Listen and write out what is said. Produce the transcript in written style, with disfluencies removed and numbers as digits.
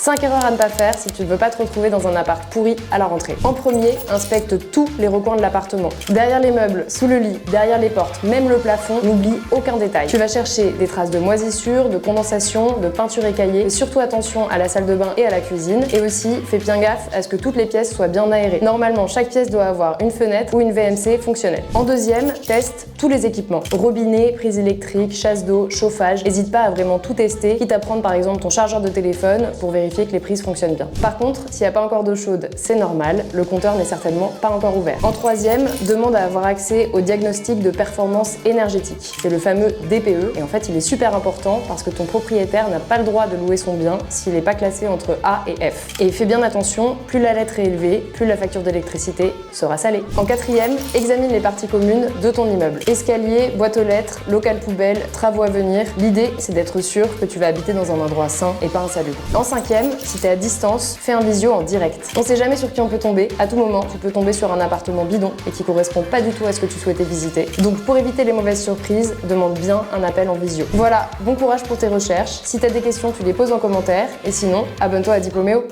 5 erreurs à ne pas faire si tu ne veux pas te retrouver dans un appart pourri à la rentrée. En premier, inspecte tous les recoins de l'appartement. Derrière les meubles, sous le lit, derrière les portes, même le plafond, n'oublie aucun détail. Tu vas chercher des traces de moisissure, de condensation, de peinture écaillée. Fais surtout attention à la salle de bain et à la cuisine. Et aussi, fais bien gaffe à ce que toutes les pièces soient bien aérées. Normalement, chaque pièce doit avoir une fenêtre ou une VMC fonctionnelle. En deuxième, teste tous les équipements. Robinet, prise électrique, chasse d'eau, chauffage. N'hésite pas à vraiment tout tester, quitte à prendre par exemple ton chargeur de téléphone pour vérifier que les prises fonctionnent bien. Par contre, s'il n'y a pas encore d'eau chaude, c'est normal, le compteur n'est certainement pas encore ouvert. En troisième, demande à avoir accès au diagnostic de performance énergétique. C'est le fameux DPE et en fait il est super important parce que ton propriétaire n'a pas le droit de louer son bien s'il n'est pas classé entre A et F. Et fais bien attention, plus la lettre est élevée, plus la facture d'électricité sera salée. En quatrième, examine les parties communes de ton immeuble. Escalier, boîte aux lettres, local poubelle, travaux à venir. L'idée, c'est d'être sûr que tu vas habiter dans un endroit sain et pas insalubre. En cinquième, si tu es à distance, fais un visio en direct. On sait jamais sur qui on peut tomber. À tout moment, tu peux tomber sur un appartement bidon et qui correspond pas du tout à ce que tu souhaitais visiter. Donc pour éviter les mauvaises surprises, demande bien un appel en visio. Voilà, bon courage pour tes recherches. Si tu as des questions, tu les poses en commentaire. Et sinon, abonne-toi à Diploméo.